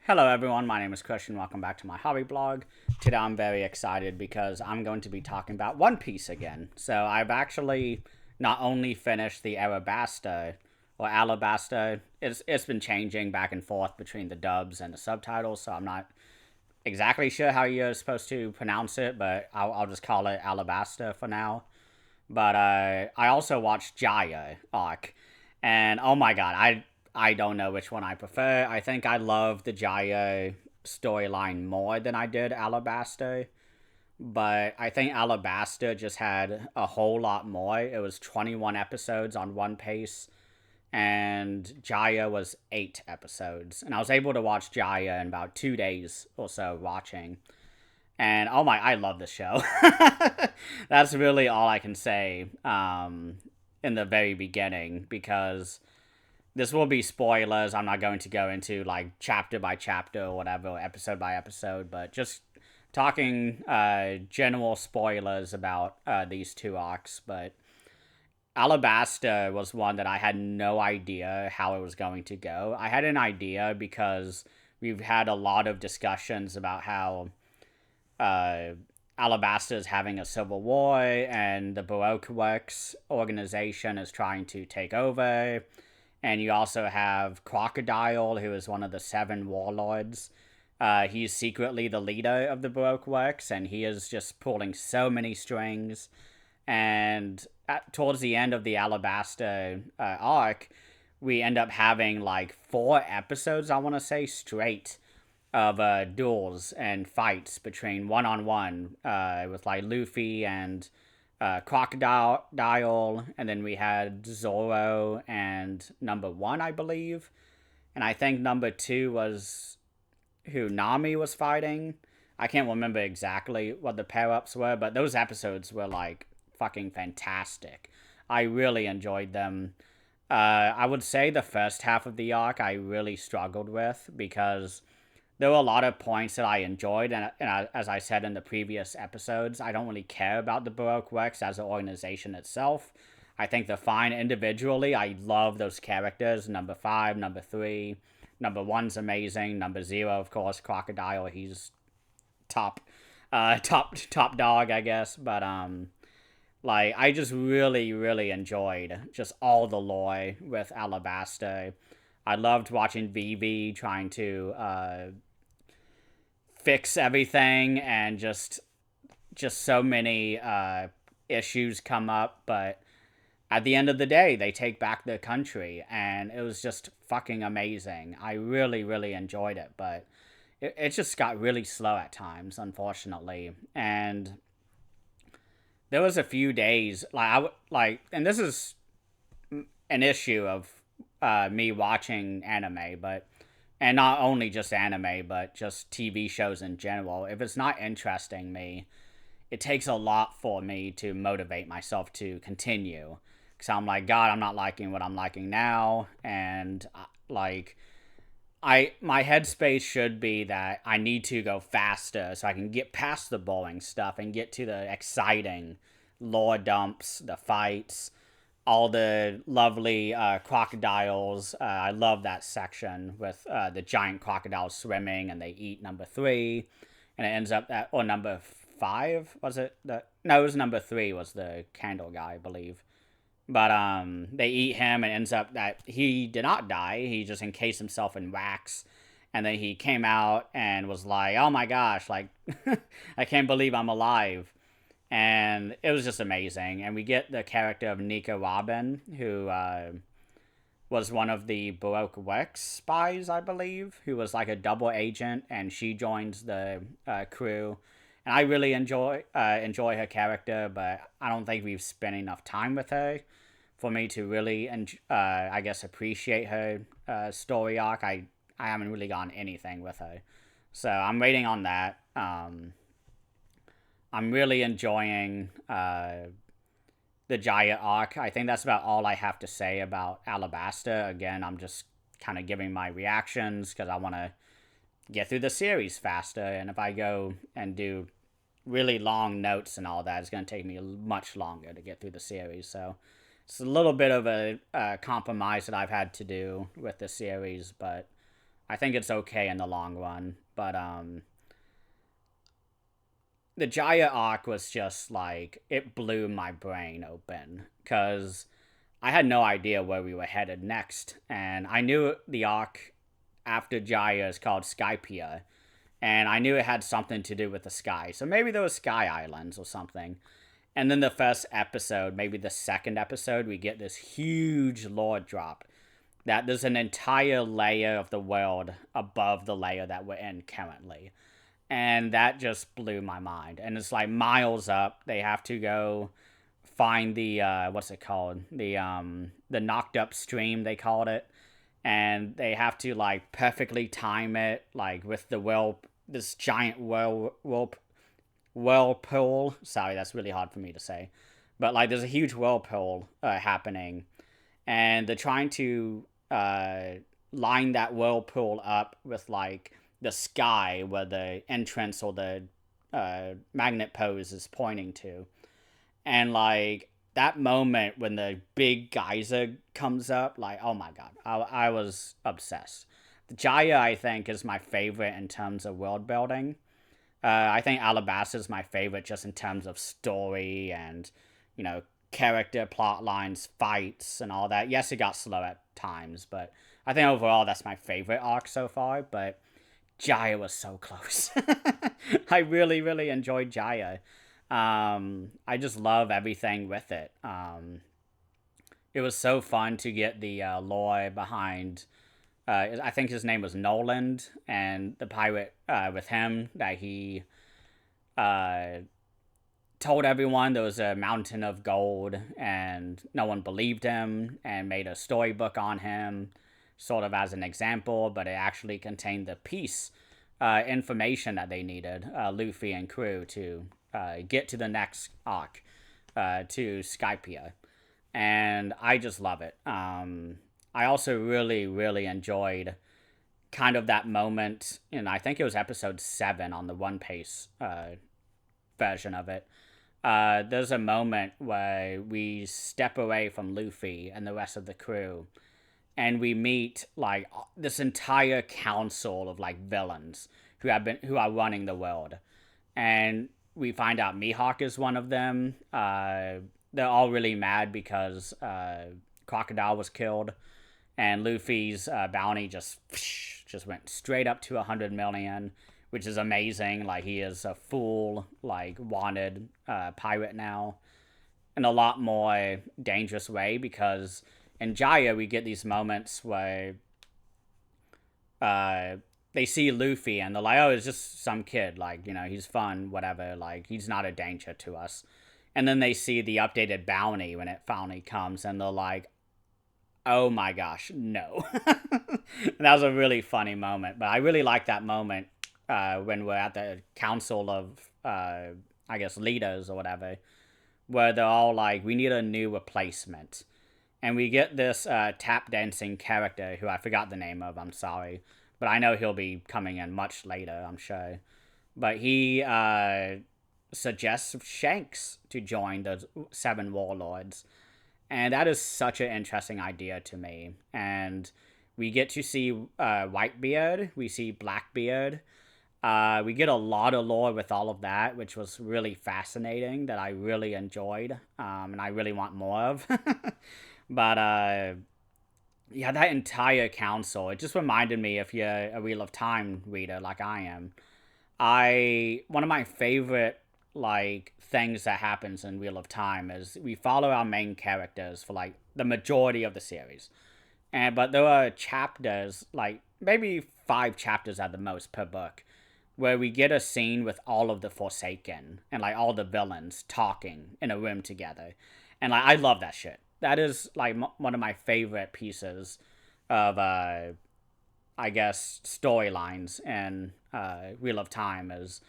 Hello everyone, my name is Christian. Welcome back to my hobby blog. Today I'm very excited because I'm going to be talking about One Piece again. So I've actually not only finished the Alabaster, it's been changing back and forth between the dubs and the subtitles, so I'm not exactly sure how you're supposed to pronounce it, but I'll just call it Alabaster for now. But I also watched Jaya arc, and oh my god, I don't know which one I prefer. I think I love the Jaya storyline more than I did Alabaster, but I think Alabaster just had a whole lot more. It was 21 episodes on One Piece, and Jaya was 8 episodes, and I was able to watch Jaya in about 2 days or so watching. And oh my, I love this show. That's really all I can say in the very beginning, because this will be spoilers. I'm not going to go into like chapter by chapter or whatever, or episode by episode, but just talking general spoilers about these two arcs. But Alabaster was one that I had no idea how it was going to go. I had an idea because we've had a lot of discussions about how uh, Alabaster is having a civil war, and the Baroque Works organization is trying to take over. And you also have Crocodile, who is one of the 7 warlords. He's secretly the leader of the Baroque Works, and he is just pulling so many strings. And towards the end of the Alabaster arc, we end up having like 4 episodes, I want to say, straight of duels and fights between one-on-one with like Luffy and Crocodile, and then we had Zoro and number 1, I believe. And I think number 2 was who Nami was fighting. I can't remember exactly what the pair-ups were, but those episodes were like fucking fantastic. I really enjoyed them. I would say the first half of the arc I really struggled with, because there were a lot of points that I enjoyed, and as I said in the previous episodes, I don't really care about the Baroque Works as an organization itself. I think they're fine individually. I love those characters. Number 5, number 3, number 1's amazing. Number 0, of course, Crocodile. He's top, top dog, I guess. But like I just really enjoyed just all the lore with Alabaster. I loved watching Vivi trying to fix everything, and just so many issues come up, but at the end of the day they take back the country, and it was just fucking amazing. I really enjoyed it, but it just got really slow at times, unfortunately. And there was a few days and this is an issue of me watching anime, but and not only just anime, but just TV shows in general. If it's not interesting me, it takes a lot for me to motivate myself to continue. Because I'm like, God, I'm not liking what I'm liking now, and like, my headspace should be that I need to go faster so I can get past the boring stuff and get to the exciting lore dumps, the fights, all the lovely crocodiles. I love that section with the giant crocodiles swimming, and they eat number 3, and it ends up or number 5 was it? No, it was number 3 was the candle guy, I believe. But they eat him, and it ends up that he did not die. He just encased himself in wax, and then he came out and was like, "Oh my gosh, like I can't believe I'm alive." And it was just amazing. And we get the character of Nika Robin, who was one of the Baroque Works spies, I believe, who was like a double agent, and she joins the crew. And I really enjoy her character, but I don't think we've spent enough time with her for me to really, I guess, appreciate her story arc. I haven't really gotten anything with her, so I'm waiting on that. I'm really enjoying the Jaya arc. I think that's about all I have to say about Alabaster. Again, I'm just kind of giving my reactions because I want to get through the series faster. And if I go and do really long notes and all that, it's going to take me much longer to get through the series. So it's a little bit of a compromise that I've had to do with the series, but I think it's okay in the long run. But the Jaya arc was just like, it blew my brain open because I had no idea where we were headed next, and I knew the arc after Jaya is called Skypiea, and I knew it had something to do with the sky. So maybe there was Sky Islands or something. And then the first episode, maybe the second episode, we get this huge lore drop that there's an entire layer of the world above the layer that we're in currently. And that just blew my mind. And it's like miles up. They have to go find the what's it called? The knocked up stream, they called it. And they have to like perfectly time it, like with the this giant whirlpool. Sorry, that's really hard for me to say. But like there's a huge whirlpool happening, and they're trying to line that whirlpool up with like the sky where the entrance or the magnet pose is pointing to. And like that moment when the big geyser comes up, like, oh my god, I was obsessed. Jaya, I think, is my favorite in terms of world building. I think Alabaster is my favorite just in terms of story and, you know, character, plot lines, fights, and all that. Yes, it got slow at times, but I think overall that's my favorite arc so far. But Jaya was so close. I really, really enjoyed Jaya. I just love everything with it. It was so fun to get the lore behind. I think his name was Noland, and the pirate with him that he told everyone there was a mountain of gold, and no one believed him, and made a storybook on him, sort of as an example, but it actually contained the piece information that they needed, Luffy and crew, to get to the next arc, to Skypiea. And I just love it. I also really, really enjoyed kind of that moment, and I think it was episode 7 on the One Piece version of it. There's a moment where we step away from Luffy and the rest of the crew, and we meet like this entire council of like villains who are running the world, and we find out Mihawk is one of them. They're all really mad because Crocodile was killed, and Luffy's bounty just went straight up to 100 million, which is amazing. Like, he is a full, like, wanted pirate now, in a lot more dangerous way, because in Jaya we get these moments where they see Luffy and they're like, oh, it's just some kid, like, you know, he's fun, whatever, like, he's not a danger to us. And then they see the updated bounty when it finally comes, and they're like, oh my gosh, no. That was a really funny moment. But I really like that moment when we're at the council of, I guess, leaders or whatever, where they're all like, we need a new replacement. And we get this tap dancing character who I forgot the name of, I'm sorry. But I know he'll be coming in much later, I'm sure. But he suggests Shanks to join the 7 warlords. And that is such an interesting idea to me. And we get to see Whitebeard. We see Blackbeard. We get a lot of lore with all of that, which was really fascinating, that I really enjoyed. And I really want more of. But, yeah, that entire council, it just reminded me, if you're a Wheel of Time reader like I am, one of my favorite like things that happens in Wheel of Time is we follow our main characters for like the majority of the series, but there are chapters, like maybe 5 chapters at the most per book, where we get a scene with all of the Forsaken and like all the villains talking in a room together, and like I love that shit. That is like one of my favorite pieces of I guess storylines in Wheel of Time, is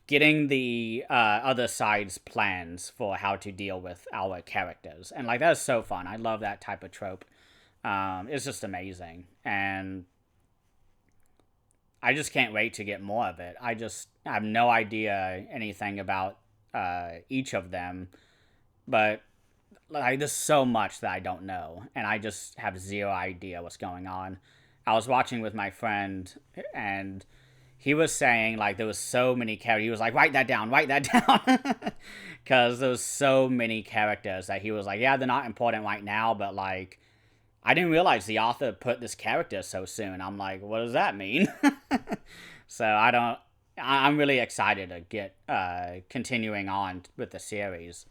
getting the other side's plans for how to deal with our characters. And like, that's so fun. I love that type of trope. It's just amazing. And I just can't wait to get more of it. I have no idea anything about each of them. But like, there's so much that I don't know. And I just have zero idea what's going on. I was watching with my friend, and he was saying like there was so many characters. He was like, write that down, because there was so many characters that he was like, yeah, they're not important right now, but like I didn't realize the author put this character so soon. I'm like, what does that mean? So I don't. I'm really excited to get continuing on with the series,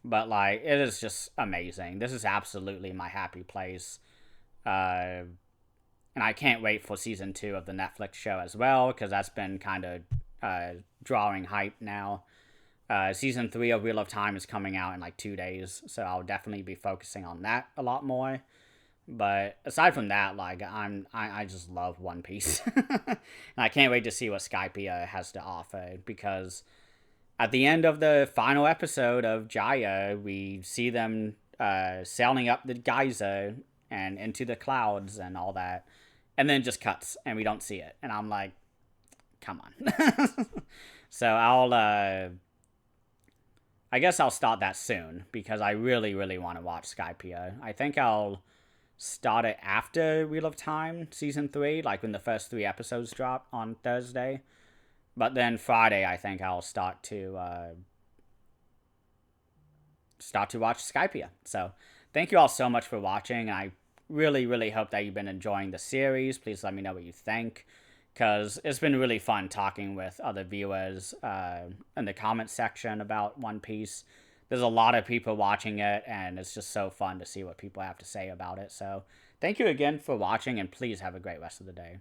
but like it is just amazing. This is absolutely my happy place. Uh, and I can't wait for season 2 of the Netflix show as well, because that's been kind of drawing hype now. Season 3 of Wheel of Time is coming out in like 2 days, so I'll definitely be focusing on that a lot more. But aside from that, like I just love One Piece, and I can't wait to see what Skypiea has to offer, because at the end of the final episode of Jaya, we see them sailing up the geyser and into the clouds and all that, and then it just cuts and we don't see it, and I'm like, come on. So I guess I'll start that soon, because I really want to watch Skypiea. I think I'll start it after Wheel of Time season 3, like when the first 3 episodes drop on Thursday. But then Friday, I think I'll start to watch Skypiea. So thank you all so much for watching. I really hope that you've been enjoying the series. Please let me know what you think, because it's been really fun talking with other viewers in the comment section about One Piece. There's a lot of people watching it, and it's just so fun to see what people have to say about it. So thank you again for watching, and please have a great rest of the day.